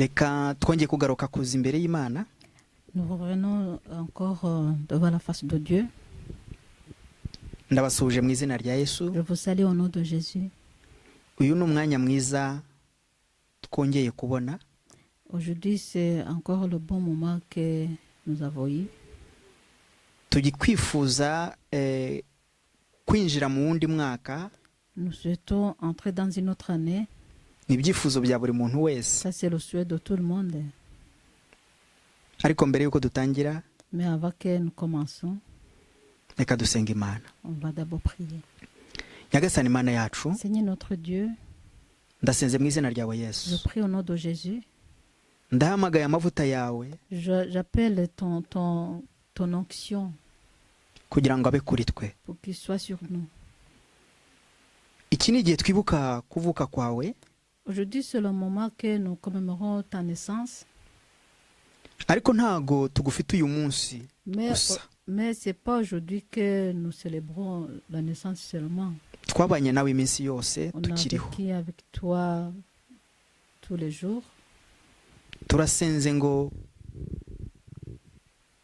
reka twongeye kugaruka kuza imbere y'Imana. Nous revenons encore devant la face de Dieu. Ndabasuje mu izina rya Yesu. Je vous salue au nom de Jésus. Uyu ni umwanya mwiza twongeye kubona. Aujourd'hui, c'est encore le bon moment que nous avons eu. Tugikwifuza kwinjira mu wundi mwaka. Nous souhaitons entrer dans une autre année. Ni ibyifuzo bya buri muntu wese. Ça, c'est le souhait de tout le monde. Ariko mbere yuko dutangira, Mais avant que nous commençons, reka dusenga Imana. on va d'abord prier. Nyagasani Imana yacu, Seigneur notre Dieu, ndasenze mu izina ryawe je Yesu. prie au nom de Jésus. Ndahamagaye amavuta yawe J'appelle ton onction kugira ngo abe kuri twe. pour qu'il soit sur nous. Iki ni igihe twibuka kuvuka kwawe, Aujourd'hui, c'est le moment que nous commémorons ta naissance. ariko ntago tugufite uyu munsi gusa. Mais ce n'est pas aujourd'hui que nous célébrons la naissance seulement. Twabanye nawe iminsi yose On a tukiriho. vécu avec toi tous les jours. Turasenze ngo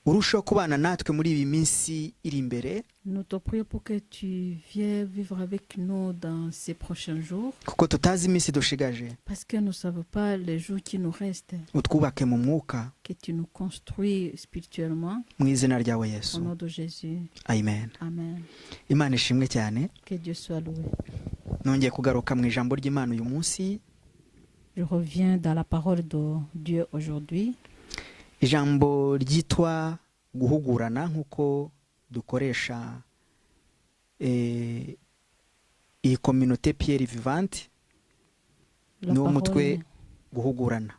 urusheho kubana natwe muri iyi minsi iri imbere, Nous te prions pour que tu viennes vivre avec nous dans ces prochains jours. kuko tutazi iminsi dushigaje. Parce que nous ne savons pas les jours qui nous restent. Utwubake mu mwuka Que tu nous construis spirituellement. mu izina ryawe Au Yesu. nom de Jésus. Amen. Amen. Imana ishimwe cyane. Que Dieu soit loué. Nongeye kugaruka mu ijambo ry'Imana uyu munsi. Je reviens dans la parole de Dieu aujourd'hui. Ijambo ryitwa guhugurana nk'uko dukoresha iyi communauté Pierre Vivante. Niwo mutwe guhugurana.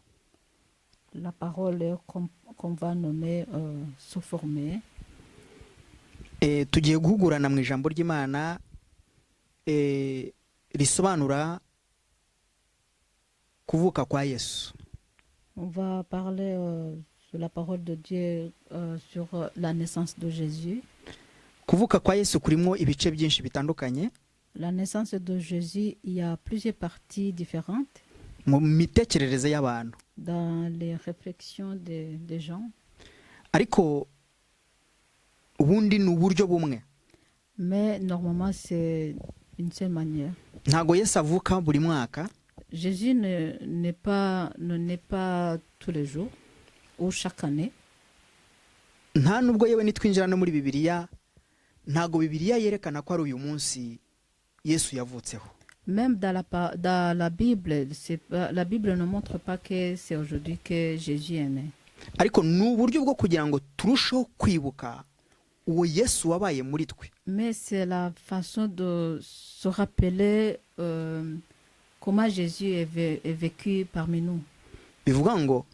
La parole qu'on va nommer se former. Tugiye guhugurana mu ijambo ry'Imana risobanura kuvuka kwa Yesu. On va parler sur la parole de Dieu sur la naissance de Jésus. Kuvuka kwa Yesu kurimo ibice byinshi bitandukanye. La naissance de Jésus, il y a plusieurs parties différentes Mu mitekerereze y'abantu. dans les réflexions des gens. Ariko ubundi ni uburyo bumwe. Mais normalement, c'est une seule manière. Ntago Yesu avuka buri mwaka. Jésus ne naît pas tous les jours ou chaque année. Nta nubwo yewe nitwinjira no muri Bibiliya, ntago Bibiliya yerekana ko ari uyu munsi Yesu yavutseho. Même dans la Bible, la Bible ne montre pas que c'est aujourd'hui que Jésus est né. Ariko ni uburyo bwo kugira ngo turusheho kwibuka uwo Yesu wabaye muri twe. Mais c'est la façon de se rappeler comment Jésus est vécu parmi nous. Bivuga ngo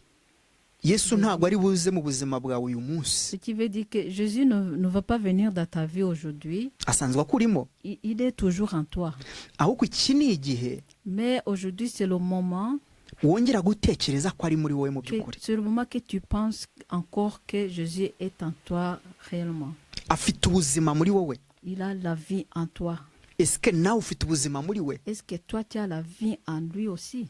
Yesu ntago ari buze mu buzima bwawe uyu munsi. Ce qui veut dire que Jésus ne va pas venir dans ta vie aujourd'hui. Asanzwe akurimo. Il est toujours en toi. Ahubwo iki ni igihe Mais aujourd'hui, c'est le moment wongera gutekereza ko ari muri wowe mu by'ukuri. c'est le moment que tu penses encore que Jésus est en toi réellement. Afite ubuzima muri wowe. Il a la vie en toi. Est-ce que nawe ufite ubuzima muri we? Est-ce que toi, tu as la vie en lui aussi?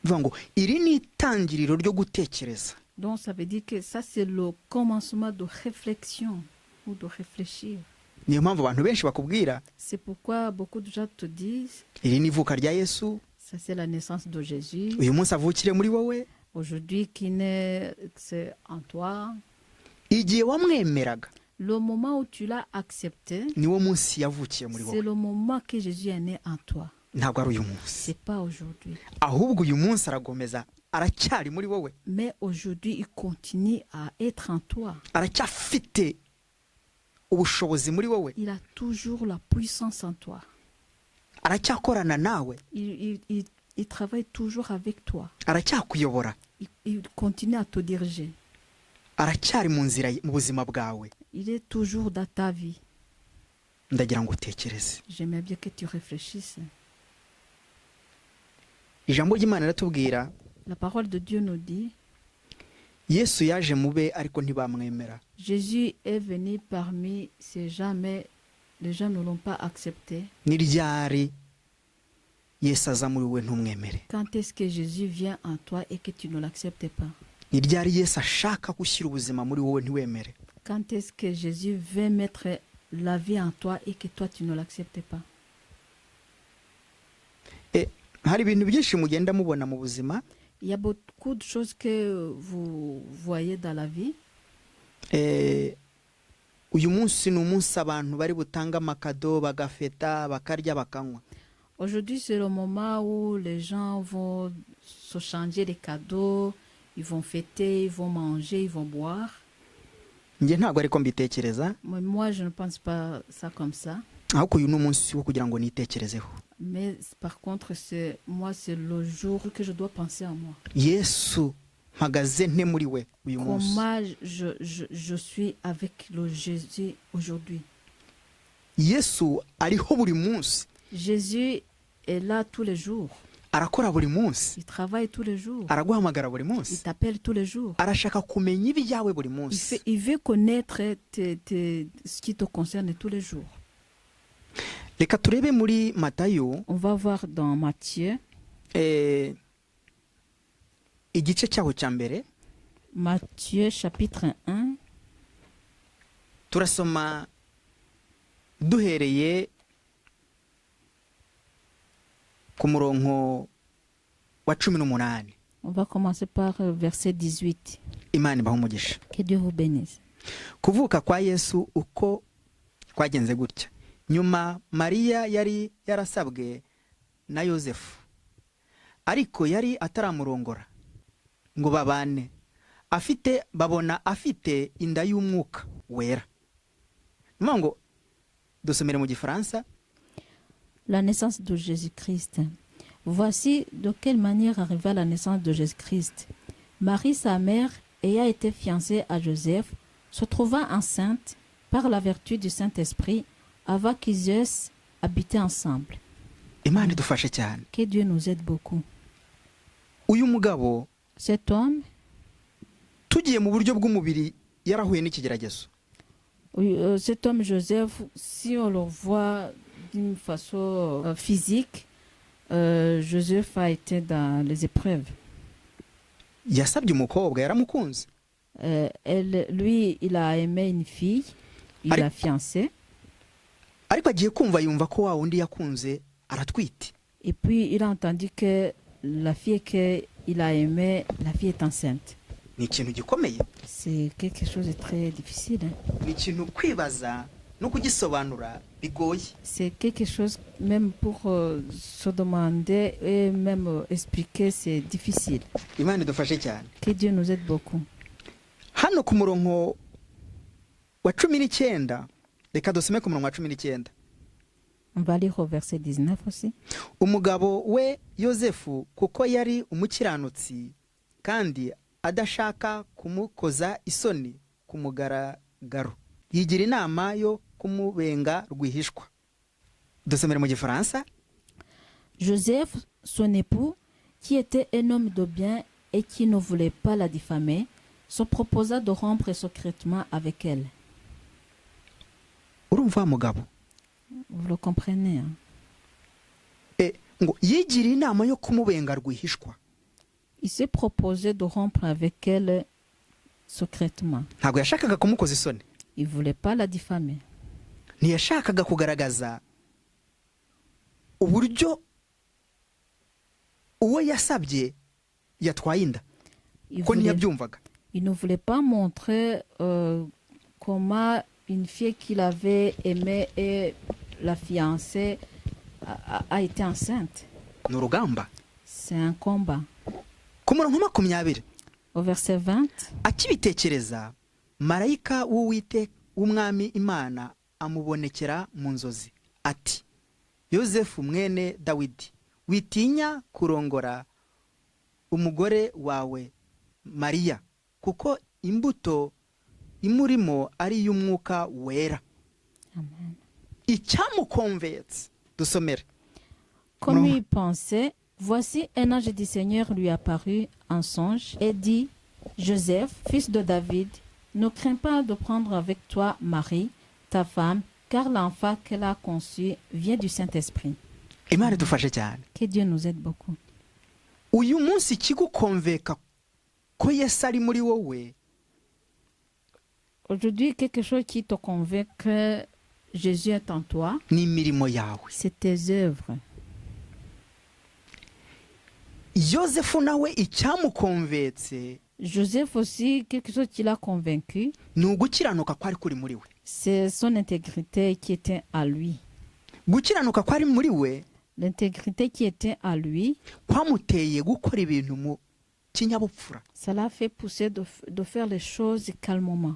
Bivuga ngo iri ni itangiriro ryo gutekereza. Donc, ça veut dire que ça, c'est le commencement de réflexion ou de réfléchir. Niyo mpamvu abantu benshi bakubwira C'est pourquoi beaucoup de gens te disent, iri ni ivuka rya Yesu, ça c'est la naissance de Jésus. uyu munsi avukire muri wowe. Aujourd'hui, qui naît, c'est en toi. Igihe wamwemeraga Le moment où tu l'as accepté, niwo munsi yavukiye muri c'est wowe. le moment que Jésus est né en toi. Ntabwo ari uyu munsi. C'est pas aujourd'hui. Ahubwo uyu munsi aragomeza, aracyari muri wowe. Mais aujourd'hui, il continue à être en toi. Aracyafite ubushobozi muri wowe. Il a toujours la puissance en toi. Aracyakorana nawe. Il travaille toujours avec toi. Aracyakuyobora. Il continue à te diriger. Aracyari mu nzira mu buzima bwawe. Il est toujours dans ta vie. Ndagira ngo utekereze. J'aimerais bien que tu réfléchisses. Ijambo ry'Imana riratubwira La parole de Dieu nous dit, Yesu yaje mube ariko ntibamwemera. Jésus est venu parmi ces gens, mais les gens ne l'ont pas accepté. Ni ryari yesu aza muri wowe ntumwemere? Quand est-ce que Jésus vient en toi et que tu ne l'acceptes pas? ni ryari yesu ashaka gushyira ubuzima muri wowe ntiwemere? Quand est-ce que Jésus veut mettre la vie en toi et que toi tu ne l'acceptes pas? hari ibintu byinshi mugenda mubona mu buzima. Il y a beaucoup de choses que vous voyez dans la vie. uyu munsi ni umunsi abantu bari butange amakado bagafeta bakarya bakanywa. Aujourd'hui, c'est le moment où les gens vont se changer les cadeaux, ils vont fêter, ils vont manger, ils vont boire. njye ntabwo ariko mbitekereza, Mais moi, je ne pense pas ça comme ça. ahubwo uyu ni umunsi wo kugira ngo nitekerezeho. Mais par contre, c'est le jour que je dois penser à moi. yesu mpagaze nte muri we uyu munsi? Comment je suis avec le Jésus aujourd'hui. yesu ariho buri munsi, Jésus est là tous les jours. arakora buri munsi, Il travaille tous les jours. araguhamagara buri Il munsi, t'appelle tous les jours. arashaka kumenya ibyawe buri munsi. Il veut connaître ce qui te concerne tous les jours. reka turebe muri matayo On va voir dans Matthieu, igice cyaho cya mbere. Matthieu chapitre 1. turasoma duhereye ku murongo wa 18. On va commencer par verset 18. imana ibaha umugisha. Que Dieu vous bénisse. kuvuka kwa yesu uko kwagenze gutya: nyuma mariya yari yarasabwe na yosefu, ariko yari ataramurongora ngo babane, babona afite inda y'umwuka wera. nyuma ngo dusomere mu gifaransa. La naissance de Jésus-Christ. Voici de quelle manière arriva la naissance de Jésus-Christ. Marie, sa mère, ayant été fiancée à Joseph, se trouva enceinte par la vertu du Saint-Esprit avant qu'ils eussent habité ensemble. imana idufashe cyane. Que Dieu nous aide beaucoup. uyu mugabo Cet homme, tugiye mu buryo bw'umubiri yarahuye n'ikigeragezo. cet homme Joseph, si on le voit d'une façon physique, Joseph a été dans les épreuves. yasabye umukobwa, yaramukunze, Lui, il a aimé une fille, il l'a fiancée, ariko agiye kumva yumva ko wa wundi yakunze aratwite. et puis il a entendu que la fille qu'il a aimée, la fille est enceinte. ni ikintu gikomeye, C'est quelque chose de très difficile. Hein? ni ikintu kwibaza no kugisobanura bigoye. C'est quelque chose, même pour se demander et même expliquer, c'est difficile. imana idufashe cyane. Que Dieu nous aide beaucoup. hano ku murongo wa 19, reka dusome ku murongo wa 19. On va lire au verset 19 aussi. umugabo we yosefu kuko yari umukiranutsi kandi adashaka kumukoza isoni ku mugaragaro, yigira inama yo kumubenga rwihishwa. dusomere mu gifaransa. Joseph, son époux, qui était un homme de bien et qui ne voulait pas la diffamer, se proposa de rompre secrètement avec elle. urumva wa mugabo Vous le comprenez, hein? ngo yigira inama yo kumubenga rwihishwa. Il s'est proposé de rompre avec elle secrètement. ntabwo yashakaga kumukoza isoni, Il ne voulait pas la diffamer. ntiyashakaga kugaragaza uburyo uwo yasabye yatwaye inda, Il ko voulait- ntiyabyumvaga. il ne voulait pas montrer comment une fille qu'il avait aimée et la fiancée a été enceinte. ni urugamba. C'est un combat. ku murongo wa 20, Au verset 20, akibitekereza marayika w'umwami imana amubonekera mu nzozi ati: yosefu mwene dawidi, witinya kurongora umugore wawe mariya, kuko imbuto imurimo ari iy'umwuka wera. Amen. icyamukonvetse dusomere. Comme Non. il pensait, voici un ange du Seigneur lui apparut en songe et dit: Joseph, fils de David, ne crains pas de prendre avec toi Marie, ta femme, car l'enfant qu'elle a conçu vient du Saint-Esprit. imana idufashe cyane. Que Dieu nous aide beaucoup. Uyu munsi kigukonveka ko Yesu ari muri wowe Aujourd'hui, quelque chose qui te convainc que Jésus est en toi, ni imirimo yawe. c'est tes œuvres. Yosefu nawe icyamukonvetse Joseph aussi, quelque chose qui l'a convaincu, ni ugukiranuka kwari kuri muri we. c'est son intégrité qui était à lui. Gukiranuka kwari muri we L'intégrité qui était à lui, kwamuteye gukora ibintu mu kinyabupfura. ça l'a fait pousser de faire les choses calmement.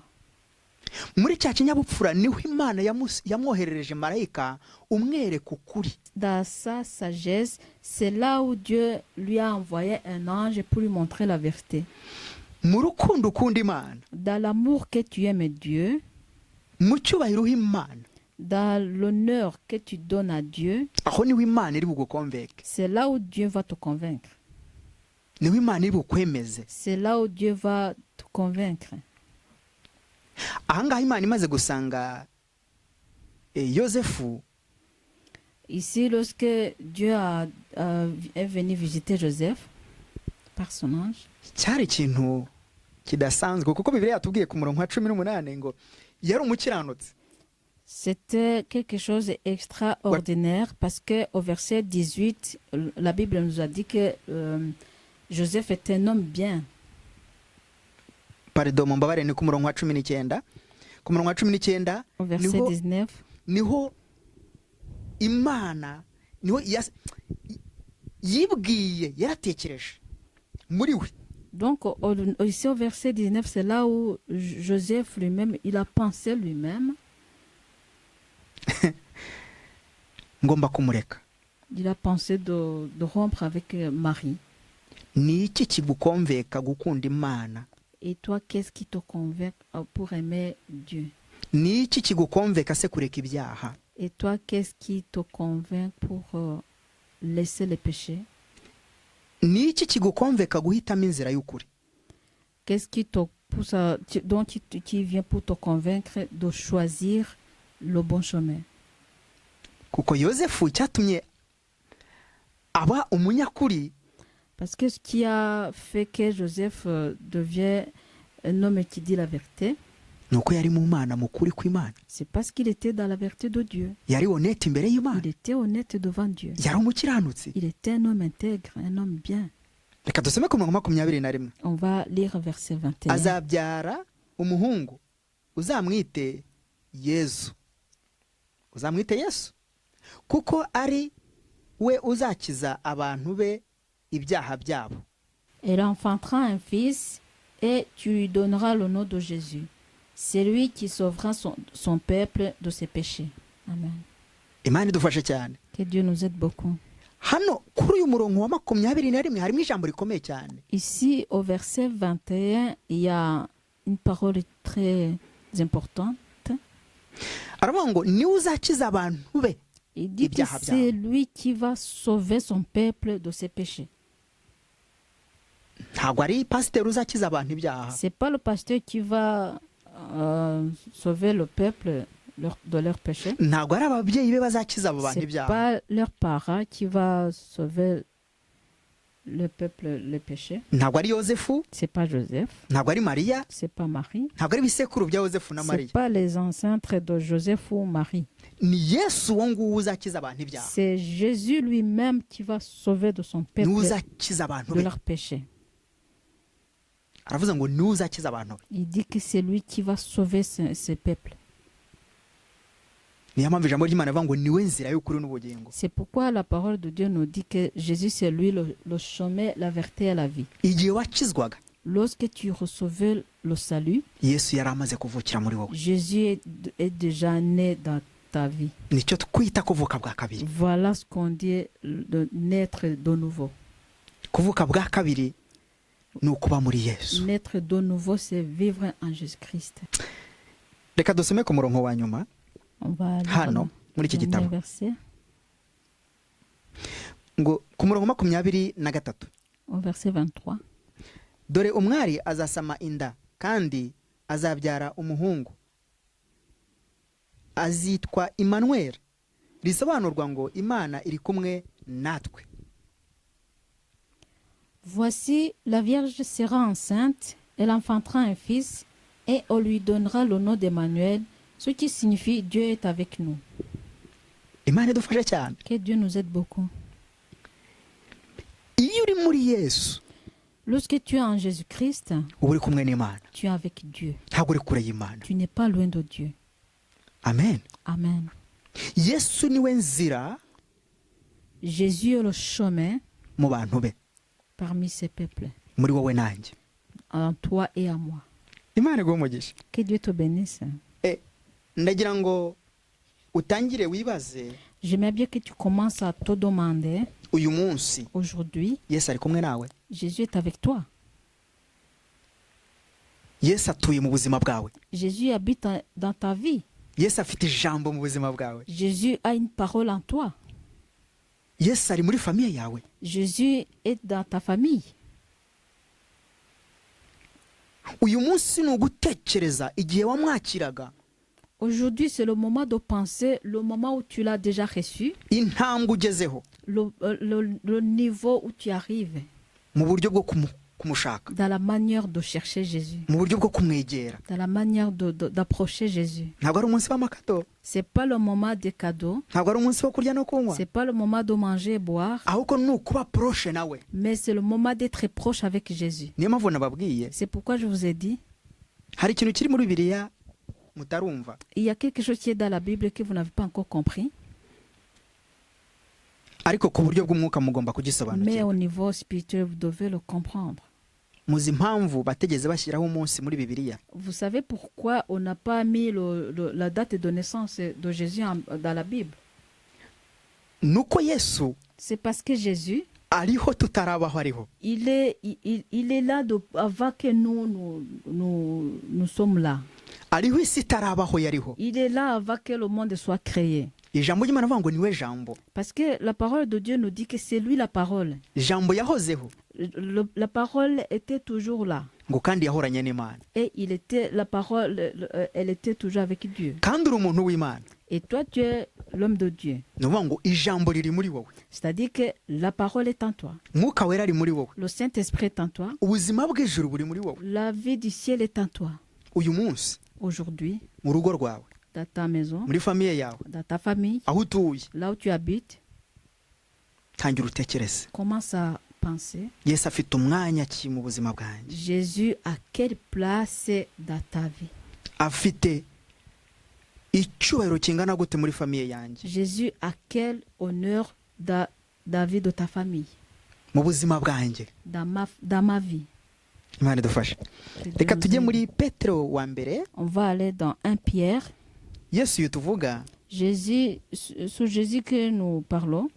Muri cya kinyabupfura niho Imana yamwoherereje marayika umwereka ukuri. Dans sa sagesse, c'est là où Dieu lui a envoyé un ange pour lui montrer la vérité. Mu rukundo ukunda Imana, Dans l'amour que tu aimes Dieu, mu cyubahiro uha Imana, dans l'honneur que tu donnes à Dieu, aho niho Imana iri bugukonveke, c'est là où Dieu va te convaincre. niho Imana iri bukwemeze. C'est là où Dieu va te convaincre. Ahangaha Imana imaze gusanga Yosefu, Ici, lorsque Dieu est venu visiter Joseph par son ange, cyari ikintu kidasanzwe kuko Bibiliya yatubwiye ku murongo wa 18 ngo yari umukiranutsi. c'était quelque chose d'extraordinaire parce qu'au verset 18, la Bible nous a dit que Joseph était un homme bien. Pardon, mbabare ni ku murongo wa 19. Ku murongo wa 19 Au verset 19, niho Imana niho yibwiye yaratekereje muri we. donc ici au verset 19, c'est là où Joseph lui-même, il a pensé lui-même, Ngomba kumureka. il a pensé de rompre avec Marie. Ni iki kigukonveka gukunda Imana? Et toi, qu'est-ce qui te convainc pour aimer Dieu? Ni iki kigukonveka se kureka ibyaha? Et toi, qu'est-ce qui te convainc pour laisser les péchés? Ni iki kigukonveka guhitamo inzira y'ukuri? Qu'est-ce qui te pousse qui vient pour te convaincre de choisir le bon chemin? Kuko Yosefu cyatumye aba umunyakuri. Parce que ce qui a fait que Joseph devient un homme qui dit la vérité, Nuko yari mu Mana mu kuri kw'Imana. c'est parce qu'il était dans la vérité de Dieu. Yari honnête imbere y'Imana. Il était honnête devant Dieu. Yari umukiranutsi. Il était un homme intègre, un homme bien. Reka dusome ku murongo wa 21. On va lire verset 21. Azabyara umuhungu uzamwite Yesu. Uzamwite Yesu. Kuko ari we uzakiza abantu be ibyaha byabo. Elle enfantera un fils et tu lui donneras le nom de Jésus. C'est lui qui sauvera son peuple de ses péchés. Amen. Imana idufashe cyane. Que Dieu nous aide beaucoup. Hano kuri uyu murongo wa 21 harimo ijambo rikomeye cyane. Ici, au verset 21, il y a une parole très importante. Aravuga ngo ni uzakiza abantu be. Il dit que c'est lui qui va sauver son peuple de ses péchés. Ntabwo ari pasiteri uzakiza abantu ibyaha. C'est pas le pasteur qui va sauver le peuple de leurs péchés. Ntabwo ari ababyeyi be bazakiza abo bantu C'est ibyaha. pas leur parent qui va sauver le peuple les péchés. Ntabwo ari Yosefu, C'est pas Joseph. ntabwo ari Mariya, C'est pas Marie. ntabwo ari bisekuru bya Yosefu na C'est Mariya. pas les ancêtres de Joseph ou Marie. Ni Yesu wo nguwo uzakiza abantu ibyaha. C'est Jésus lui-même qui va sauver de son Ni peuple uzakiza abantu de be. leurs péchés. Aravuze ngo ni uzakiza abantu be. Il dit que c'est lui qui va sauver ce peuple. Niyo mpamvu ijambo ry'Imana rivuga ngo niwe nzira y'ukuri n'ubugingo. C'est pourquoi la parole de Dieu nous dit que Jésus c'est lui le chemin, la vérité et la vie. Igihe wakizwaga, Lorsque tu recevais le salut, Yesu yari amaze kuvukira muri wowe. Jésus est déjà né dans ta vie. Nicyo twita kuvuka bwa kabiri. Voilà ce qu'on dit de naître de nouveau. Kuvuka bwa kabiri ni ukuba muri Yesu. Naître de nouveau, c'est vivre en Jésus-Christ. Reka dusome ku murongo wa nyuma. On va Hano muri iki gitabo. verset. Ngo ku murongo 23. Au verset 23. Dore umwari azasama inda kandi azabyara umuhungu. Azitwa Emmanuel. risobanurwa ngo Imana iri kumwe natwe. Voici, la Vierge sera enceinte, elle enfantera un fils, et on lui donnera le nom d'Emmanuel, ce qui signifie Dieu est avec nous. Imana idufashe cyane. Que Dieu nous aide beaucoup. Iyo uri muri Yesu, Lorsque tu es en Jésus-Christ, uba uri kumwe n'Imana. tu es avec Dieu. Ntabwo uri kure y'Imana. Tu n'es pas loin de Dieu. Amen. Amen. Yesu niwe nzira Jésus est le chemin mu bantu be, parmi ses peuples, muri wowe nanjye. en toi et à moi. Imana iguhe umugisha. Que Dieu te bénisse. Ndagira ngo utangire wibaze, J'aimerais bien que tu commences à te demander, uyu munsi aujourd'hui, Yesu ari kumwe nawe? Jésus est avec toi. Yesu atuye mu buzima bwawe? Jésus habite dans ta vie. Yesu afite ijambo mu buzima bwawe? Jésus a une parole en toi. Yesu ari muri famiye yawe? Jésus est dans ta famille. Uyu munsi ni ugutekereza igihe wamwakiraga, Aujourd'hui, c'est le moment de penser, le moment où tu l'as déjà reçu, intambwe ugezeho le niveau où tu arrives, mu buryo bwo kumushaka, dans la manière de chercher Jésus, mu buryo bwo kumwegera. dans la manière d'approcher Jésus. Ntabwo ari umunsi w'amakado, C'est pas le moment des cadeaux, ntabwo ari umunsi wo kurya no kunywa, c'est pas le moment de manger et boire, ahubwo ni ukuba poroshe nawe. mais c'est le moment d'être proche avec Jésus. Niyo mpamvu nababwiye, C'est pourquoi je vous ai dit, hari ikintu kiri muri Bibiliya mutarumva, il y a quelque chose qui est dans la Bible que vous n'avez pas encore compris, ariko ku buryo bw'umwuka mugomba mais kugisobanukirwa. au niveau spirituel, vous devez le comprendre. Muzi impamvu bategeze bashyiraho umunsi muri Bibiliya? Vous savez pourquoi on n'a pas mis la date de naissance de Jésus dans la Bible? Nuko Yesu C'est parce que Jésus, ariho tutarabaho ariho. il est là avant que nous sommes là. Ariho isi itarabaho yariho. Il est là avant que le monde soit créé. Ijambo ry'Imana avuga ngo niwe jambo. Parce que la parole de Dieu nous dit que c'est lui la parole. Jambo yahozeho La parole était toujours là. ngo kandi yahoranye n'Imana. Et la parole, elle était toujours avec Dieu. Kandi uri umuntu w'Imana. Et toi, tu es l'homme de Dieu. Ni ukuvuga ngo ijambo riri muri wowe. C'est-à-dire que la parole est en toi. Mwuka wera ari muri wowe. Le Saint-Esprit est en toi. Ubuzima bw'ijuru buri muri wowe. La vie du ciel est en toi. Uyu munsi Aujourd'hui, mu rugo rwawe, dans ta maison, muri famiye yawe, dans ta famille, aho utuye, là où tu habites, tangira utekereze, commence à penser, Yesu afite umwanya ki mu buzima bwanjye? Jésus a quelle place dans ta vie? Afite icyubahiro kingana gute muri famiye yanjye? Jésus a quel honneur dans la vie de ta famille, Mu buzima bwanjye? dans ma vie? Imana idufashe. Que Dieu Reka nous tujye aide. muri Petero wa mbere. On va aller dans 1 Pierre. Yesu uyu tuvuga Jésus, ce Jésus que nous parlons,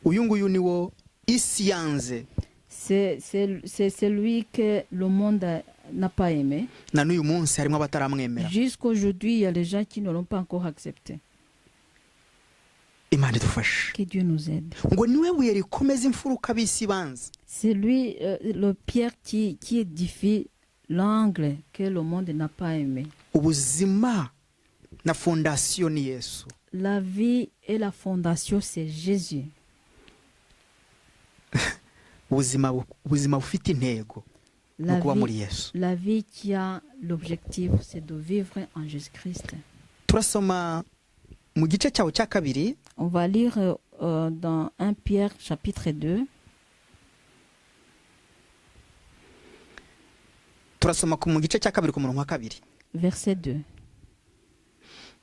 uyu nguyu niwo isi yanze c'est celui que le monde n'a pas aimé. na n'uyu munsi harimo abataramwemera. Jusqu'aujourd'hui, il y a des gens qui ne l'ont pas encore accepté. Imana idufashe. Que Dieu nous aide. Ngo niwe buye rikomeza imfuruka b'isi banze. C'est lui, le pierre qui édifie l'angle que le monde n'a pas aimé. Ubuzima na fondasiyo ni Yesu. La vie et la fondation, c'est Jésus. Ubuzima bufite intego no kuba muri Yesu. La vie qui a l'objectif, c'est de vivre en Jésus-Christ. Turasoma mu gice cyawo cya kabiri. On va lire dans 1 Pierre chapitre 2. Turasoma mu gice cya kabiri ku murongo wa kabiri. Verset 2.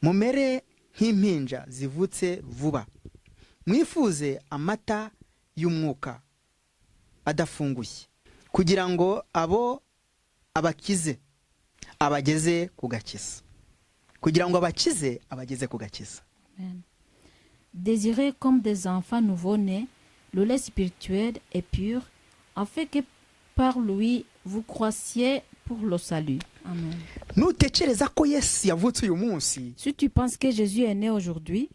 Mumere nk'impinja zivutse vuba, mwifuze amata y'umwuka adafunguye, kugira ngo abakize abageze ku gakiza. Kugira ngo abakize abageze ku gakiza. Amen. Désirez comme des enfants nouveau-nés le lait spirituel et pur, afin que par lui vous croissiez pour le salut. Amen. Nutekereza ko Yesu yavutse uyu munsi, Si tu penses que Jésus est né aujourd'hui,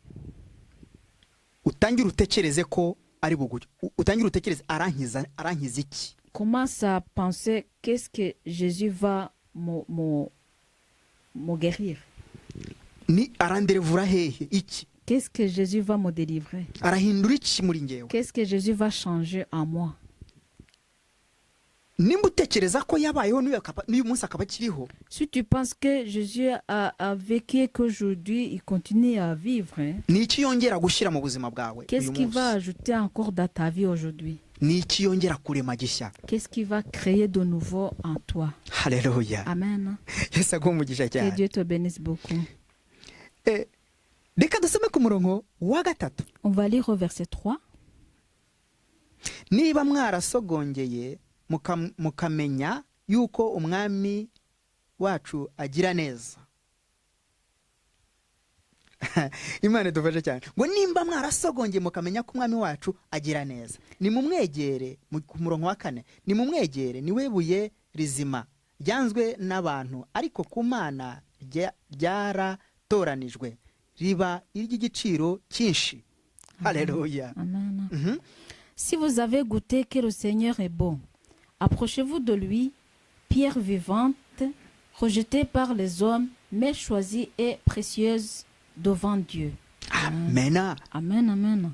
utangira utekereze ko ari buguye. Utangira utekereze arankiza iki? commence à penser qu'est-ce que Jésus va me guérir. ni aranderevura hehe iki? Qu'est-ce que Jésus va me délivrer? Arahindura iki muri ngewe? Qu'est-ce que Jésus va changer en moi? Nimba utekereza ko yabayeho n'uyu munsi akaba akiriho, Si tu penses que Jésus a vécu et qu'aujourd'hui il continue à vivre, hein, ni iki yongera gushyira mu buzima bwawe qu'est-ce uyu qu'il va munsi? ajouter encore dans ta vie aujourd'hui? Ni iki yongera kurema gishya? Qu'est-ce qu'il va créer de nouveau en toi? Haleluya. Amen. Yesu aguhe umugisha Que cyane. Dieu te bénisse beaucoup. Reka dusome ku murongo wa gatatu. On va lire au verset 3. Niba mwarasogongeye mukamenya yuko umwami wacu agira neza. Imana idufashe cyane. Ngo nimba mwarasogongeye mukamenya ko umwami wacu agira neza, nimumwegere. Ku murongo wa 4, nimumwegere, niwe buye rizima ryanzwe n'abantu, ariko ku Mana ryaratoranijwe, riba iry'igiciro cyinshi. Haleluya. Amen. Si vous avez goûté que le Seigneur est bon, approchez-vous de lui, pierre vivante, rejetée par les hommes, mais choisie et précieuse devant Dieu. Amen. Amen, amen.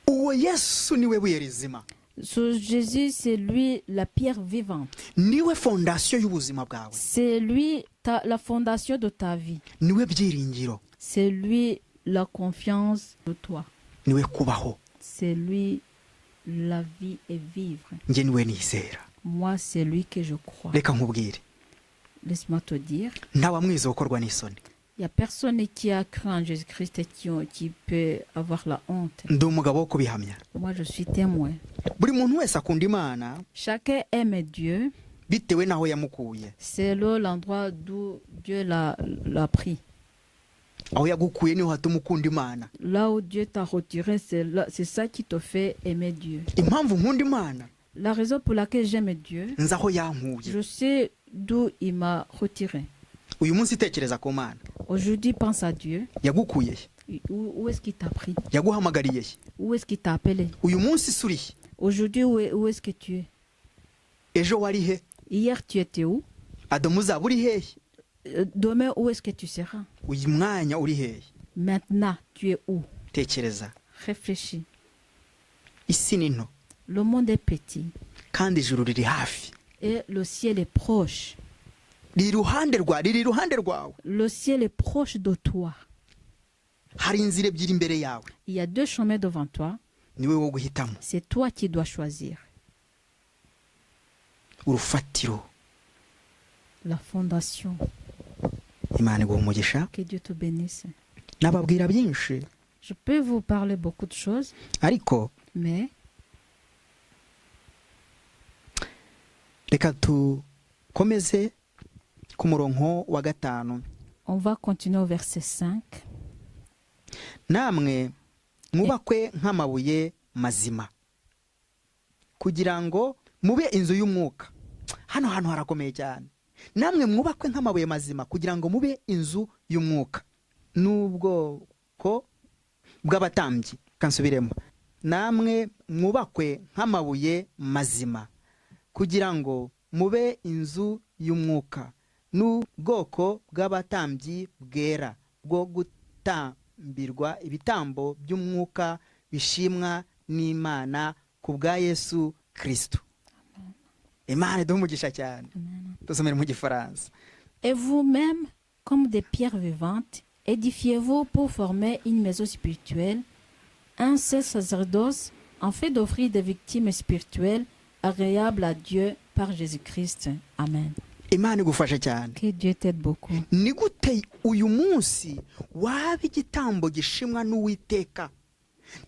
Uwo Yesu niwe buye rizima. So, Jésus, c'est lui la pierre vivante. Niwe fondation y'ubuzima bwawe. C'est lui la fondation de ta vie. Niwe byiringiro. C'est lui la confiance de toi. Niwe kubaho. C'est lui la vie et vivre. Nje niwe nizera. Moi, c'est lui que je crois. Reka nkubwire. Laisse-moi te dire. Ntawa mwiza ukorwa n'isoni. Il n'y a personne qui a cru en Jésus-Christ et qui peut avoir la honte. Ndi umugabo wo kubihamya. Moi, je suis témoin. Buri muntu wese akunda Imana Chacun aime Dieu. bitewe naho yamukuye. C'est l'endroit d'où Dieu l'a pris. Aho yagukuye niho hatuma ukunda Imana. Là où Dieu t'a retiré, c'est ça qui te fait aimer Dieu. Impamvu nkunda Imana, La raison pour laquelle j'aime Dieu, nzi aho yankuye. je sais d'où il m'a retiré. Uyu munsi tekereza ku Mana. Aujourd'hui, pense à Dieu. Yagukuye. Où est-ce qu'il t'a pris? Yaguhamagariye. Où est-ce qu'il t'a appelé? Uyu munsi suri. Aujourd'hui, où est-ce que tu es? Ejo wari he? Hier, tu étais où? Adamu uzaba uri hehe? Demain, où est-ce que tu seras? Uyu mwanya uri hehe? Maintenant, tu es où? Tekereza. Réfléchis. Isi ni nto Le monde est petit kandi ijuru riri hafi. et le ciel est proche. Riri iruhande rwawe. Le ciel est proche de toi. Hari inzira ebyiri imbere yawe. Il y a deux chemins devant toi. Niwe wo guhitamo. C'est toi qui dois choisir. Urufatiro. La fondation. Imana iguhe umugisha. Que Dieu te bénisse. Nababwira byinshi. Je peux vous parler beaucoup de choses, Ariko mais reka tukomeze ku murongo wa 5. on va continuer au verset 5. Namwe mwubakwe nk'amabuye mazima kugira ngo mube inzu y'umwuka. Hano harakomeye cyane. Namwe mwubakwe nk'amabuye mazima kugira ngo mube inzu y'umwuka. N'ubwoko bw'abatambyi. Kansubiremo. Namwe mwubakwe nk'amabuye mazima kugira ngo mube inzu y'umwuka, n'ubwoko bw'abatambyi bwera bwo gutambirwa ibitambo by'umwuka bishimwa n'Imana ku bwa Yesu Kristo. Imana iduhe umugisha cyane. Dusomere mu Gifaransa. Et vous-même, comme des pierres vivantes, édifiez-vous pour former une maison spirituelle, un seul sacerdoce, en fait d'offrir des victimes spirituelles agréables à Dieu par Jésus-Christ. Amen. Imana igufashe cyane. Que Dieu t'aide beaucoup. Ni gute uyu munsi waba igitambo gishimwa n'Uwiteka?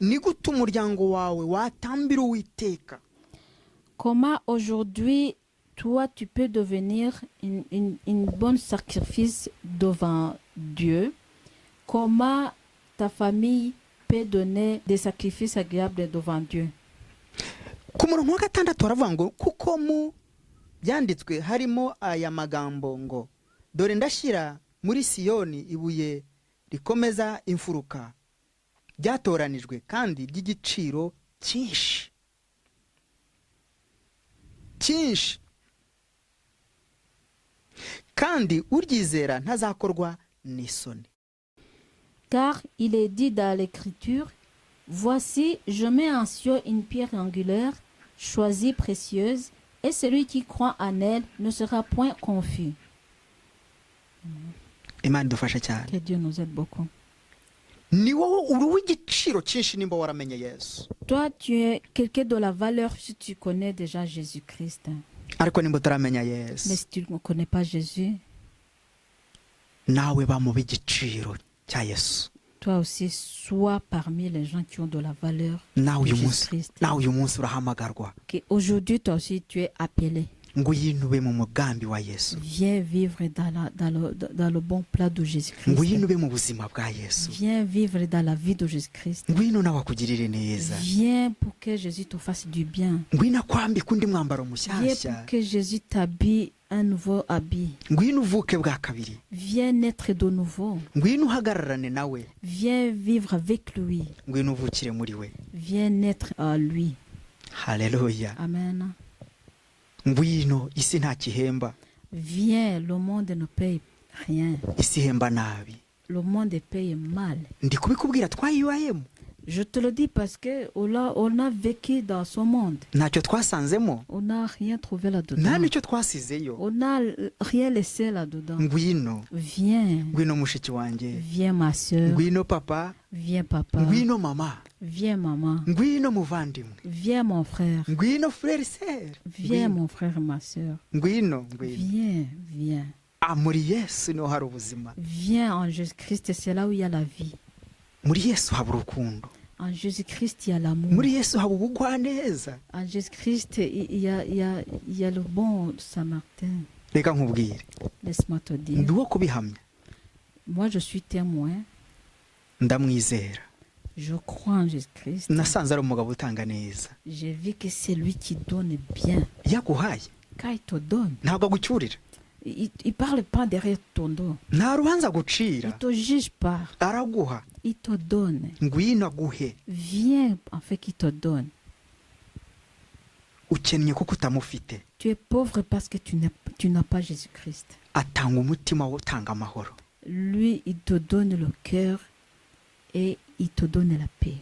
Ni gute umuryango wawe watambira Uwiteka? Comment aujourd'hui, toi, tu peux devenir une bonne sacrifice devant Dieu? Comment ta famille peut donner des sacrifices agréables devant Dieu? Ku murongo wa 6 haravuga ngo kuko mu byanditswe harimo aya magambo ngo dore ndashyira muri Siyoni ibuye rikomeza imfuruka ryatoranijwe kandi ry'igiciro cyinshi kandi uryizera ntazakorwa n'isoni. Car il est dit dans l'Écriture, voici, je mets en Sion une pierre angulaire, choisie, précieuse, et celui qui croit en elle ne sera point confus. Imana idufashe cyane. Que Dieu nous aide beaucoup. Ni wowe uri w'igiciro cyinshi nimba waramenye Yesu. Toi, tu es quelqu'un de la valeur si tu connais déjà Jésus-Christ. Ariko nimba utaramenya Mais Yesu, si tu ne connais pas Jésus, nawe ba mu b'igiciro cya Yesu. toi aussi, sois parmi les gens qui ont de la valeur Nawe de uyu munsi, Jésus-Christ. nawe uyu munsi urahamagarwa Aujourd'hui, toi aussi, tu es appelé. ngo uyinube mu mugambi wa Yesu. Viens vivre dans le bon plat de Ngo Jésus-Christ. uyinube mu buzima bwa Yesu. Viens vivre dans la vie de Jésus-Christ. Ngwino nawe akugirire neza. Viens pour que Jésus te fasse du bien. Ngwino akwambike undi mwambaro Viens mushyashya. pour que Jésus t'habille un nouveau habit. Ngwino uvuke bwa kabiri. Viens naître de nouveau. Ngwino uhagararane nawe. Viens vivre avec lui. Ngwino uvukire muri we. Viens naître à lui. Haleluya. Amen. Ngwino, isi nta kihemba. Viens, le monde ne paye rien. Isi ihemba nabi. Le monde paye mal. Ndi kubikubwira twayibayemo. Je te le dis parce que on a vécu dans ce monde. Ntacyo twasanzemo. On n'a rien trouvé là-dedans. Nta nicyo twasizeyo. On n'a rien laissé là-dedans. Ngwino. Viens. Ngwino mushiki wanjye. Viens ma soeur. Ngwino papa. Viens papa. Ngwino mama. Viens maman. Ngwino muvandimwe. Viens mon frère. Ngwino frère sœur. Viens mon frère et ma soeur. Ngwino. Viens. Muri Yesu niho hari ubuzima. Viens en Jésus-Christ, c'est là où il y a la vie. Muri Yesu haba urukundo. En Jésus-Christ, il y a l'amour. Muri Yesu haba ubugwaneza. En Jésus-Christ, il y a le bon Samaritain. Reka nkubwire. Laisse-moi te dire. Ndi uwo kubihamya. Moi, je suis témoin. Ndamwizera. Je crois en Jésus-Christ. Nasanze ari umugabo utanga neza. J'ai vu que c'est lui qui donne bien. Yaguhaye. Quand il te donne, Ntabwo agucyurira. il parle pas derrière ton dos. Nta rubanza Il agucira. te juge pas. Araguha. Il te donne. Ngwino aguhe. Viens, en fait, qu'il te donne. Ukennye kuko utamufite. Tu es pauvre parce que tu n'as pas Jésus-Christ. Atanga umutima wo utanga amahoro. Lui, il te donne le cœur et il te donne la paix.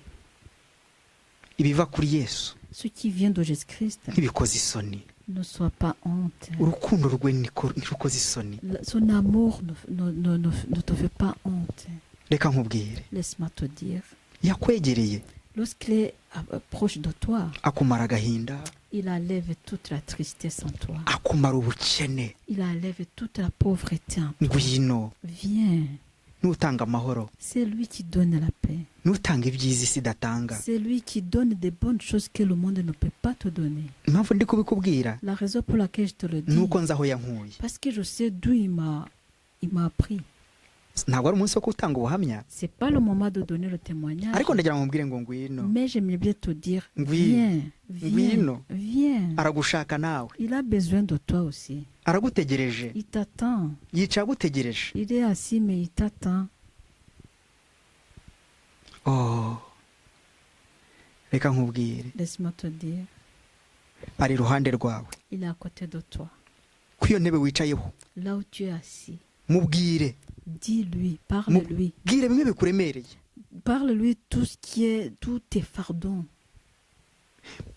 Ibiva kuri Yesu Ce qui vient de Jésus-Christ, ntibikoze isoni. ne sois pas honte. Urukundo rwe ntirukoze isoni. Son amour ne te fait pas honte. Reka nkubwire. Laisse-moi te dire. Yakwegereye. Lorsqu'il est proche de toi, Akumara agahinda. il enlève toute la tristesse en toi. Akumara ubukene. Il enlève toute la pauvreté en toi. Ngwino. Viens. N'utanga amahoro. C'est lui qui donne la paix. N'utanga ibyiza isi idatanga. C'est lui qui donne des bonnes choses que le monde ne peut pas te donner. Impamvu ndi kubikubwira La raison pour laquelle je te le dis, nuko nzi aho yankuye. parce que je sais d'où il m'a appris. Ntabwo ari umunsi wo gutanga ubuhamya. C'est pas le moment de donner le témoignage. Ariko ndagira ngo mubwire ngo ngwino. Mais j'aimerais bien te dire, Ngwino. viens. Aragushaka nawe. Il a besoin de toi aussi. Aragutegereje. Il t'attend. Yica agutegereje. Il est assis, mais il t'attend. Oh. Reka nkubwire. Laisse-moi te dire, Ari iruhande rwawe. il est à côté de toi. Ku iyo ntebe wicayeho. Là où tu es assis, Mubwire. dis-lui, parle-lui. Mubwire bimwe bikuremereye. Parle-lui tous tes fardons.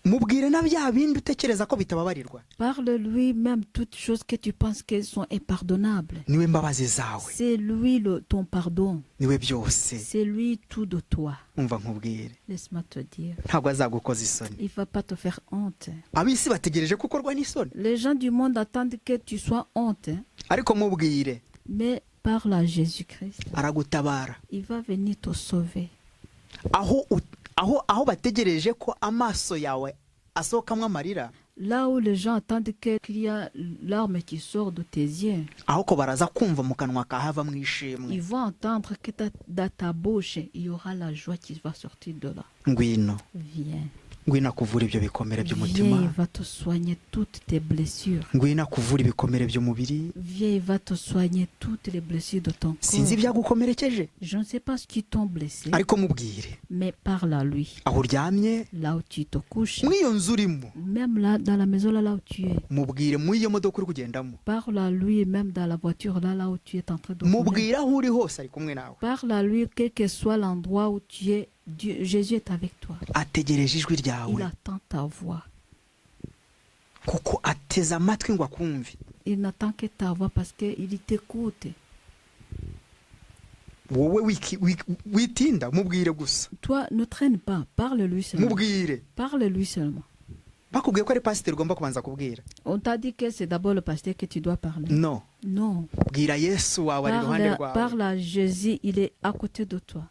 Mubwire na bya bindi utekereza ko bitababarirwa. Parle-lui même toutes choses que tu penses qu'elles sont impardonnables. Niwe mbabazi zawe. C'est lui ton pardon. Niwe byose. C'est lui tout de toi. Umva nkubwire. Laisse-moi te dire, Ntabwo azagukoza isoni. il ne va pas te faire honte. Ab'isi bategereje ko ukorwa n'isoni. Les gens du monde attendent que tu sois honte. Ariko mubwire. Mais parle à Jésus-Christ. Aragutabara. Il va venir te sauver. Aho bategereje ko amaso yawe asohokamwe amarira. Là où les gens attendent qu'il y a l'arme qui sort de tes yeux, Aho ko baraza kumva mu kanwa kahava mu ishimwe. ils vont entendre que dans ta bouche, il y aura la joie qui va sortir de là. Ngwino. Viens. ngwino akuvura ibyo bikomere Viens, by'umutima, il va te soigner toutes tes blessures. ngwino akuvura ibikomere by'umubiri. Viens, il va te soigner toutes les blessures de ton Sinzi corps. ibyagukomerekeje, Je ne sais pas ce qui t'ont blessé, ariko mubwire mais parle à lui. aho uryamye, Là où tu te couches, muri iyo nzu urimo, même là, dans la maison là où tu es. mubwire muri iyo modoka uri kugendamo, Parle à lui, même dans la voiture là où tu es en train de rouler. mubwire aho uri hose ari kumwe nawe, Parle à lui, quel que soit l'endroit où tu es. Jésus est avec toi. ategereje ijwi Il ryawe, attend ta voix. kuko ateze amatwi ngo akumve. Il n'attend que ta voix parce qu'il t'écoute. Wowe witinda, mubwire gusa, Toi, ne traîne pas. Parle-lui seulement. mubwire. Parle-lui seulement. Bakubwiye ko ari pasiteri ugomba kubanza kubwira? On t'a dit que c'est d'abord le pasteur que tu dois parler. No, Non. bwira Yesu wawe ari iruhande rwawe. Parle à Jésus, il est à côté de toi.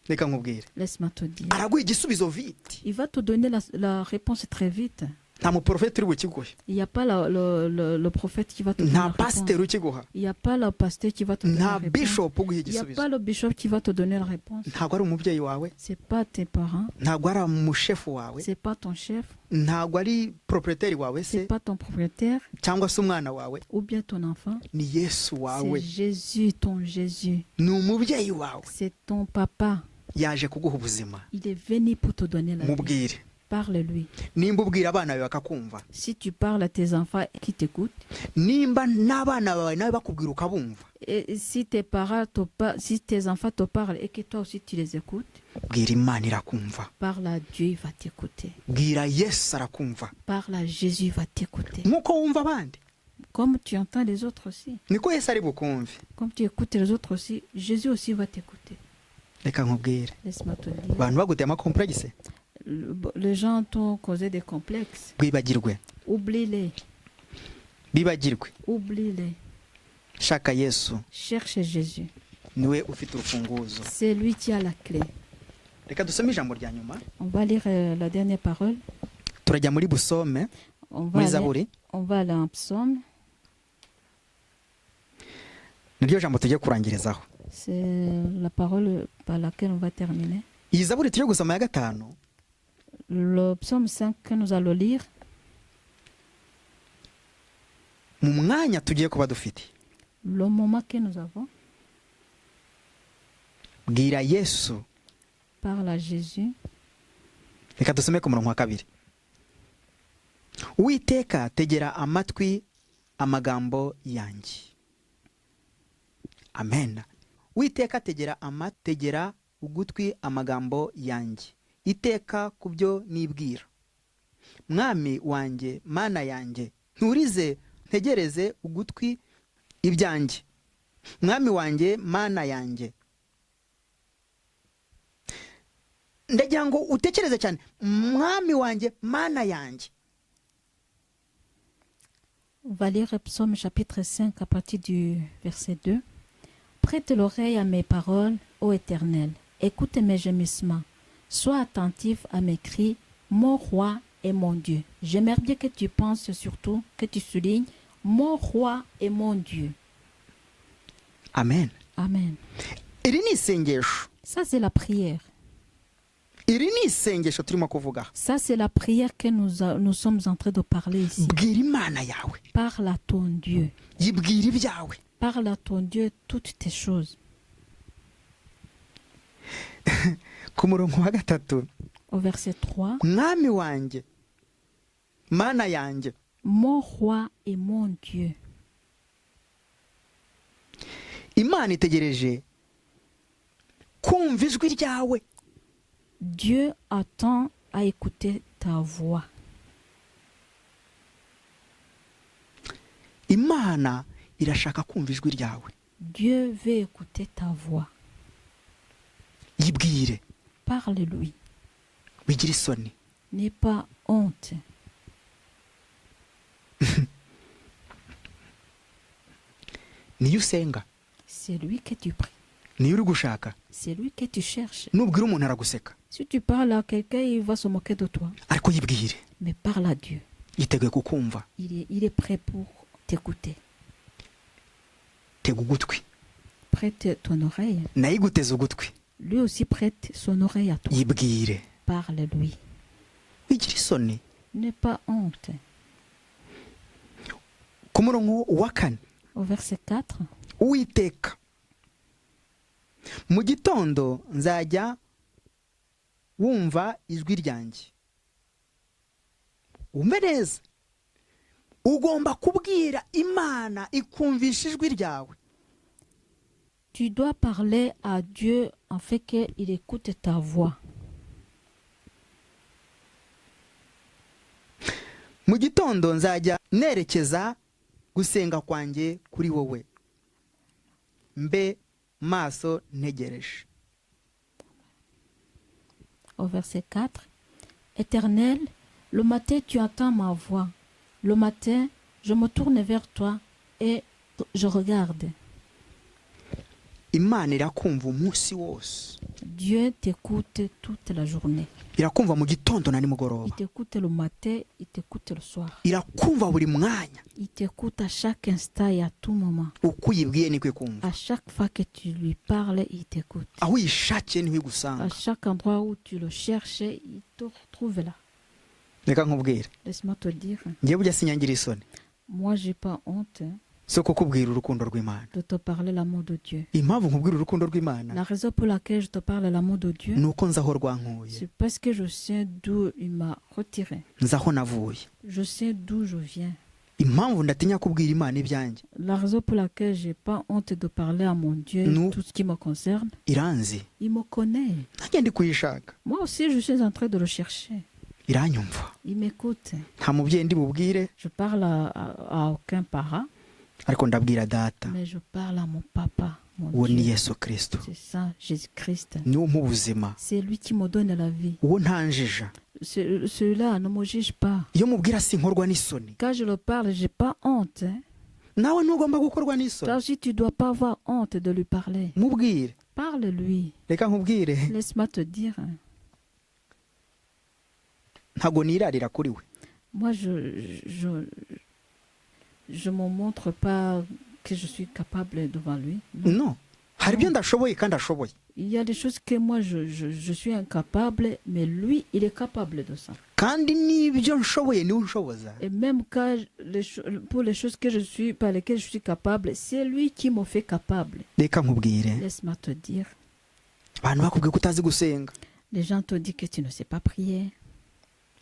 Reka nkubwire, Laisse-moi te dire. araguha igisubizo vite. Il va te donner la réponse très vite. Nta muporofeti uri bukiguhe, Il n'y a pas le prophète qui va te donner la nta réponse. pasiteri ukiguha, Il n'y a pas le pasteur qui va te donner la nta réponse. bishop uguha Il n'y a igisubizo, pas le bishop qui va te donner la réponse. ntabwo ari umubyeyi wawe, C'est pas tes parents. ntabwo ari umushefu wawe, C'est pas ton chef. ntabwo ari proprietary wawe C'est se, pas ton propriétaire cyangwa se umwana wawe, ou bien ton enfant. ni Yesu wawe, C'est Jésus, ton Jésus. ni umubyeyi wawe, C'est ton papa. yaje kuguha ubuzima. Il est venu pour te donner la vie. Mubwire, Parle-lui. nimba ubwira abana bawe bakakumva, Si tu parles à tes enfants qui t'écoutent, nimba n'abana bawe nawe bakubwira ukabumva, et si tes parents si tes enfants te parlent et que toi aussi tu les écoutes, bwira Imana irakumva, parle à Dieu, il va t'écouter. bwira Yesu arakumva, Parle à Jésus, il va t'écouter. nk'uko wumva abandi Comme tu entends les autres aussi. niko Yesu ari bukumve. Comme tu écoutes les autres aussi, Jésus aussi va t'écouter. Reka nkubwire, Laisse-moi te dire. abantu baguteye amakompuregise, Les gens t'ont causé des complexes. bwibagirwe, Oublie-les. bibagirwe. Oublie-les. Shaka Yesu, Cherche Jésus. niwe ufite urufunguzo. C'est lui qui a la clé. Reka dusome ijambo rya nyuma, On va lire la dernière parole. turajya muri busome, muri Zaburi, On va aller en psaume. niryo jambo tugiye kurangirizaho. C'est la parole par laquelle on va terminer. Iyi Zaburi tugiye gusoma ya gatanu, Le psaume 5 que nous allons lire, mu mwanya tugiye kuba dufite, le moment que nous avons, bwira Yesu. parle à Jésus. Reka dusome ku murongo wa kabiri. Uwiteka tegera amatwi amagambo yanjye. Amen. Uwiteka tegera ugutwi amagambo yanjye, iteka ku byo nibwira. Mwami wanjye, mana yanjye, nturize ntegereze ugutwi ibyanjye. Mwami wanjye, mana yanjye. Ndagira ngo utekereze cyane, mwami wanjye, mana yanjye. On va lire psaume chapitre 5 à partir du verset 2. Prête l'oreille à mes paroles, ô Éternel. Écoute mes gémissements. Sois attentif à mes cris, mon roi et mon Dieu. J'aimerais bien que tu penses surtout, que tu soulignes, mon roi et mon Dieu. Amen. Amen. Iri ni isengesho. Ça, c'est la prière. Iri ni isengesho turimo kuvuga. Ça, c'est la prière que nous sommes en train de parler ici. Bwira Imana yawe. Parle à ton Dieu. Yibwira ibyawe. Parle à ton Dieu toutes tes choses. Ku murongo wa gatatu, Au verset 3. mwami wanjye, mana yanjye. Mon roi et mon Dieu. Imana itegereje kumva ijwi ryawe. Dieu attend à écouter ta voix. Imana irashaka kumva ijwi ryawe. Dieu veut écouter ta voix. Yibwire, Parle-lui. wigira isoni. N'aie pas honte. Niyo usenga, C'est lui que tu pries. niyo uri gushaka. C'est lui que tu cherches. Nubwira umuntu araguseka, Si tu parles à quelqu'un, il va se moquer de toi. ariko yibwire, Mais parle à Dieu. yiteguye kukumva. Il est prêt pour t'écouter. Tega ugutwi, Prête ton oreille. nayo iguteze ugutwi. Lui aussi prête son oreille à toi. Yibwire, Parle-lui. wigira isoni. N'aie pas honte. Ku murongo wa 4, Au verset 4, Uwiteka, mu gitondo nzajya wumva ijwi ryanjye. Umve neza, ugomba kubwira Imana ikumvisha ijwi ryawe. tu dois parler à Dieu en fait qu'il écoute ta voix. Mu gitondo nzajya nerekeza gusenga kwanjye kuri wowe, mbe maso ntegereje. Au verset 4, Éternel, le matin tu entends ma voix. Le matin, je me tourne vers toi et je regarde. Imana irakumva umunsi wose. Dieu t'écoute toute la journée. Irakumva mu gitondo na nimugoroba. Il t'écoute le matin, il t'écoute le soir. Irakumva buri mwanya. Il t'écoute à chaque instant et à tout moment. Uko uyibwiye niko ikumva. À chaque fois que tu lui parles, il t'écoute. Aho uyishakiye niho À igusanga. chaque endroit où tu le cherches, il te retrouve là. Reka nkubwire, Laisse-moi te dire, ngiye burya sinyangira isoni moi j'ai pas honte so kukubwira urukundo rw'Imana. de te parler l'amour de Dieu. Impamvu nkubwira urukundo rw'Imana La raison pour laquelle je te parle l'amour de Dieu, ni uko nzi aho rwankuye, c'est parce que je sais d'où il m'a retiré. nzi aho navuye. Je sais d'où je viens. Impamvu ndatinya kubwira Imana ibyanjye, La raison pour laquelle j'ai pas honte de parler à mon Dieu Nous- tout ce qui me concerne, iranzi, il me connaît. nanjye ndi kuyishaka, Moi aussi, je suis en train de le chercher. iranyumva. Il m'écoute. Nta mubyeyi ndi bubwire, Je parle à aucun parent, ariko ndabwira data, mais je parle à mon papa, mon uwo ni Dieu. Yesu Kristo, C'est ça, Jésus-Christ. niwo umpa ubuzima, C'est lui qui me donne la vie. uwo ntanjija. Celui-là ne me juge pas. Iyo mubwira sinkorwa n'isoni, Quand je le parle, j'ai pas honte. Hein. nawe ntugomba gukorwa Toi n'isoni. aussi, tu dois pas avoir honte de lui parler. Mubwire, Parle-lui. reka nkubwire, Laisse-moi te dire. Hein. ntago nirarira kuri we. Moi, je me montre pas que je suis capable devant lui. Non. No, hari ibyo ndashoboye kandi ashoboye. Il y a des choses que moi, je suis incapable, mais lui, il est capable de ça. Kandi n'ibyo nshoboye niwe unshoboza. Et même quand pour les choses que je suis, par lesquelles je suis capable, c'est lui qui me fait capable. Reka nkubwire, Laisse-moi te dire. abantu bakubwiye ko utazi gusenga, Les gens te disent que tu ne sais pas prier.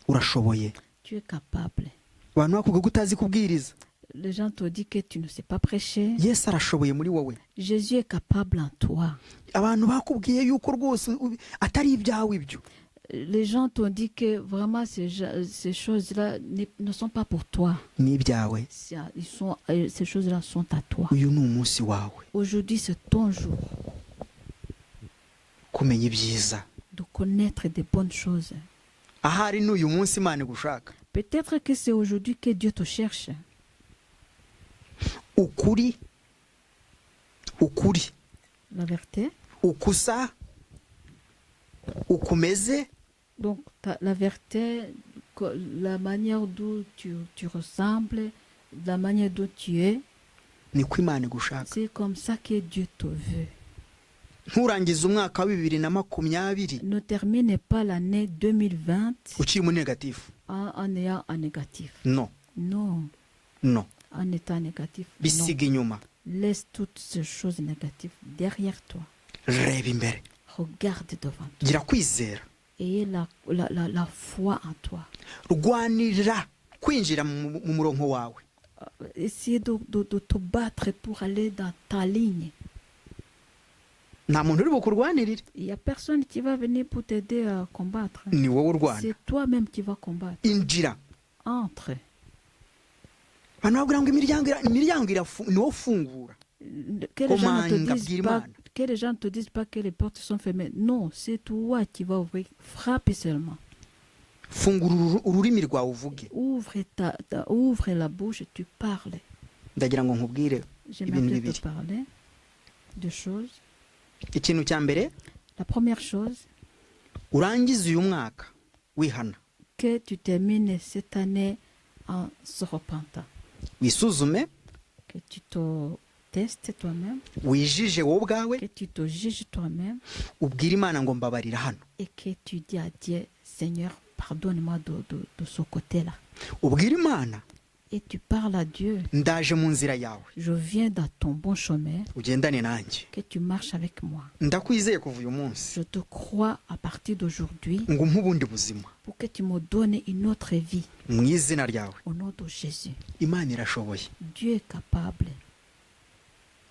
urashoboye. Tu es capable. Abantu bakubwiye ko utazi kubwiriza, Les gens te disent que tu ne sais pas prêcher. Yesu arashoboye muri wowe. Jésus est capable en toi. Abantu bakubwiye yuko rwose atari ibyawe ibyo, Les gens t'ont dit que vraiment ces choses-là ne sont pas pour toi. ni ibyawe. Ces choses-là sont à toi. Uyu ni umunsi wawe, Aujourd'hui, c'est ton jour kumenya ibyiza. de connaître des bonnes choses. Ahari n'uyu munsi Imana igushaka. Peut-être que c'est aujourd'hui que Dieu te cherche. Ukuri, ukuri, La vérité. ukusa, ukumeze, Donc, la vérité, la manière dont tu ressembles, la manière dont tu es, niko Imana igushaka. c'est comme ça que Dieu te veut. Nturangize umwaka wa 2020 Ne termine pas l'année 2020 ukiri mu negatifu. en ayant un négatif. No, Non, no, en étant négatif. Non. bisiga inyuma, Laisse toutes ces choses négatives derrière toi. reba imbere, Regarde devant toi. gira kwizera, Ayez la foi en toi. rwanirira kwinjira mu murongo wawe. Essayez de te battre pour aller dans ta ligne. Nta muntu uri bukurwanirire, Il n'y a personne qui va venir pour t'aider à combattre. ni wowe urwana. C'est toi-même qui vas combattre. Injira. Entre. Abantu babwira ngo imiryango ni wowe ufungura. Que les gens ne te Komanga, disent bwira pas, Imana. que les gens ne te disent pas que les portes sont fermées. Non, c'est toi qui vas ouvrir. Frappe seulement. Fungura ururimi rwawe uvuge. Ouvre la bouche et tu parles. Ndagira ngo nkubwire J'aimerais ibintu te bibiri. parler de choses. Ikintu cya mbere, La première chose, urangize uyu mwaka wihana, que tu termines cette année en se repentant. wisuzume, Que tu te testes toi-même. wijije wowe ubwawe, Que tu te juges toi-même. ubwire Imana ngo mbabarira hano. Et que tu dis à Dieu, Seigneur, pardonne-moi de ce côté-là. ubwira imana Et tu parles à Dieu, ndaje mu nzira yawe je viens dans ton bon chemin, ugendane nanjye, que tu marches avec moi. ndakwizeye kuva uyu munsi Je te crois à partir d'aujourd'hui ngo umpe ubundi buzima pour que tu me donnes une autre vie. mu izina ryawe. Au nom de Jésus, Imana irashoboye Dieu est capable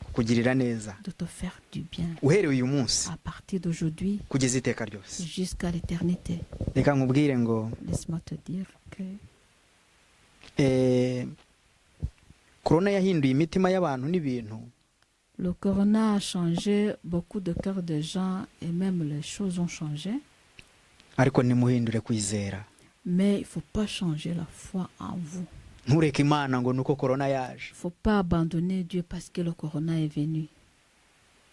kukugirira neza de te faire du bien uhereye uyu munsi à partir d'aujourd'hui kugeza iteka ryose. jusqu'à l'éternité. Reka nkubwire ngo Laisse-moi te dire que korona yahinduye imitima y'abantu n'ibintu, le corona a changé beaucoup de cœurs des gens et même les choses ont changé. ariko ntimuhindure kwizera. Mais il ne faut pas changer la foi en vous. Ntureke Imana ngo nuko korona yaje. Il ne faut pas abandonner Dieu parce que le corona est venu.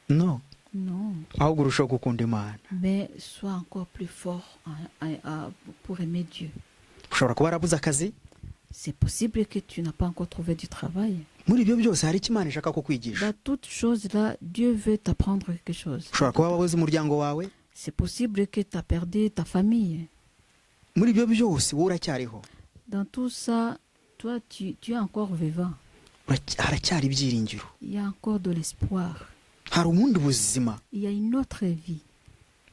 No, Non. ahubwo urushaho gukunda Imana. Mais sois encore plus fort pour aimer Dieu. Ushobora kuba warabuze akazi, C'est possible que tu n'as pas encore trouvé du travail. muri ibyo byose hari icyo Imana ishaka kukwigisha. Dans toutes choses là, Dieu veut t'apprendre quelque chose. Ushobora kuba wabuze umuryango wawe, C'est possible que tu as perdu ta famille. muri ibyo byose wowe uracyariho, Dans tout ça, toi, tu es encore vivant. haracyari ibyiringiro, Il y a encore de l'espoir. hari ubundi buzima. Il y a une autre vie.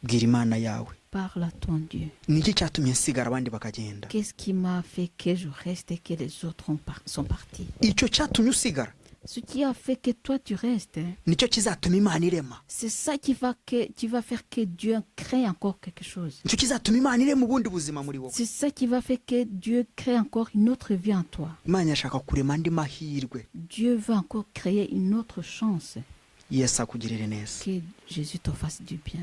Bwira Imana yawe, Parle à ton Dieu. ni iki cyatumye nsigara abandi bakagenda? Qu'est-ce qui m'a fait que je reste et que les autres sont partis? Icyo cyatumye usigara Ce qui a fait que toi tu restes, nicyo kizatuma Imana irema, c'est ça qui va faire que Dieu crée encore quelque chose. nicyo kizatuma Imana irema ubundi buzima muri wowe. C'est ça qui va faire que Dieu crée encore une autre vie en toi. Imana yashaka kurema andi mahirwe. Dieu veut encore créer une autre chance. Yesu akugirire neza. Que Jésus te fasse du bien.